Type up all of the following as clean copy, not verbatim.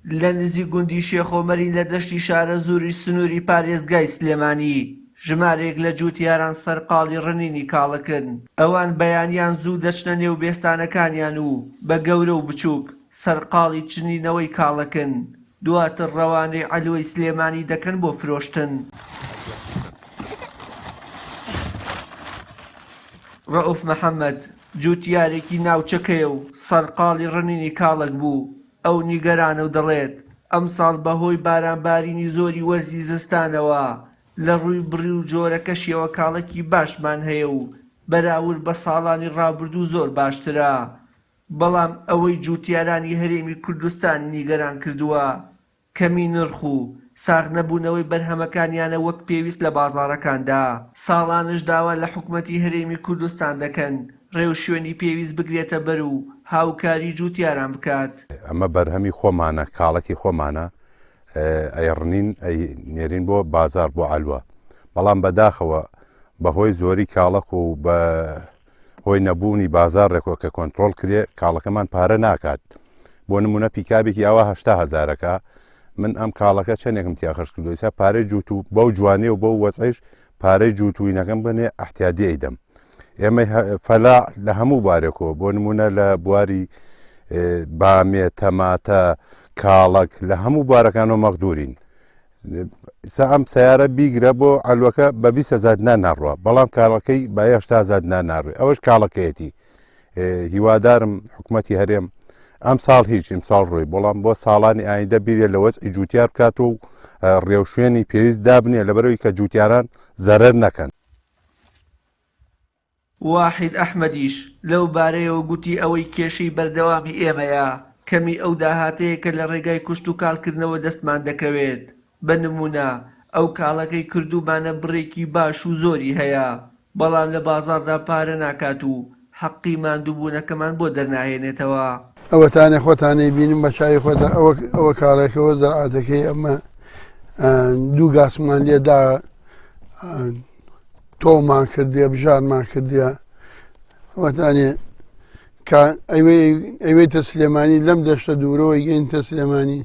لە نزیک گوندی شێخۆمەری لە دەشتی شارە زووری سنووری پارێزگای سلێمانی ژمارێک لە جووتیاران سەرقاڵی ڕنینی کاڵەکن. ئەوان بەیانیان زوو دەچنە نێو بێستانەکانیان و بە گەورە و بچووک سەرقاڵی چنینەوەی کاڵەکن. دواتر ڕەوانەی عەلوەی سلێمانی دەکەن بۆ فرۆشتن. ڕەئوف مەحەممەد جووتیارێکی ناوچەکەیە و سەرقاڵی ڕنینی کاڵک بوو. ئەو نیگەرانە و دەڵێت ئەمساڵ بەهۆی بارانبارینی زۆری وەرزی زستانەوە لە ڕووی بڕی و جۆرەکەشیەوە کاڵەکی باشمان هەیە و بەراورد بە ساڵانی ڕابردوو زۆر باشترە. بەڵام ئەوەی جووتیارانی هەرێمی کوردستان نیگەران کردووە کەمی نرخ و ساغ نەبوونەوەی بەرهەمەکانیانە وەک پێویست لە بازاڕەکاندا. ساڵانش داوا لە حکومەتی هەرێمی کوردستان دەکەن ڕێو شوێنی پێویست بگرێتە بەر و هاوکاری جووتیاران بکات. ئەمە بەرهەمی خۆمانە، کاڵەکی خۆمانە، ئەیڕنین نێرین بۆ بازار بۆ عەلوە. بەڵام بەداخەوە بەهۆی زۆری کاڵەک و بە هۆی نەبوونی بازارێکەوە کە کۆنتڕۆڵ کرێ کاڵەکەمان پارە ناکات. بۆ نمونە پیکابێکی ئەوە 800,000ەکە، من ئەم کاڵەکە چەندێکم تیا خەرج کردو، ئێستا پارەی جووت و بەو جوانێ و بەو وەزعیش پارەی جووتوینەکەم بنێ ئەحتیادی ئەیدەم. ئێمە فەلا لە هەموو بارێکەوە، بۆ نمونە لە بواری بامێ، تەماتە، کاڵک لە هەموو بارەکانەوە مەغدورین. ئەم سیارە بیگرە بۆ عەلوەکە بە 20,000 ناناڕوە، بەڵام کاڵەکەی بە 80,000 ناناڕوێ. ئەوەش کاڵەکەیەتی. هیوادارم حکومەتی هەرێم ئەم ساڵ هیچ ئیمساڵ ڕووی، بەڵام بۆ ساڵانی ئایندە بیرێ لە وەزعی جووتیار بکات و ڕێوشوێنی پێویست دابنێ لەبەرەوەی کە جووتیاران زەرەر نەکەن. واحید ئەحمەدیش لەو بارەیەوە گوتی ئەوەی کێشەی بەردەوامی ئێمەیە کەمی ئەو داهاتەیە کە لە ڕێگای کوشت و کاڵکردنەوە دەستمان دەکەوێت. بە نمونە ئەو کاڵەکەی کردومانە بڕێکی باش و زۆری هەیە، بەڵام لە بازاڕدا پارە ناکات و حەقی ماندووبوونەکەمان بۆ دەرناهێنێتەوە. ئەوەتانێ خۆتانەی بینم بە چای خۆدا ئەوە کاڵێکەوە زەرعاتەکەی ئەمە دوو گاسمان لێدا تۆمان کردیە، بژارمان کردیە. ئەوەتانێ ئەوەیتە سلێمانی لەم دەشتە دوورەوەی گەینتە سلێمانی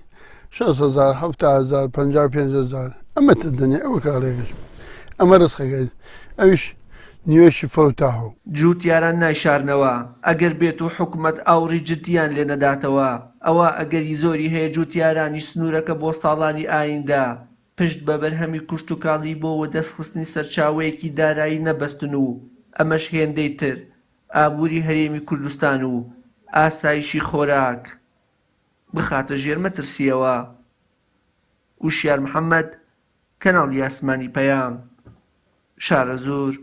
6,000 7,000 55,000 ئەمە دەنێ ئەوە کاڵێکش ئەمە ڕستخەکە ئەویش نیوێشی فەوتاهۆ. جووتیاران نایشارنەوە ئەگەر بێت و حکومەت ئاوڕی جددیان لێ نەداتەوە. ئەوە ئەگەری زۆری هەیە جووتیارانی سنوورەکە بۆ ساڵانی ئایندا پشت بە بەرهەمی کوشت و کاڵی بۆەوە دەستخستنی سەرچاوەیەکی دارایی نەبەستن و ئەمەش هێندەی تر ئابووری هەرێمی کوردستان و ئاسایشی خۆراک بخاتە ژێر مەترسیەوە. وشیار محەممەد، کەناڵی ئاسمانی پەیام، شارە زۆر.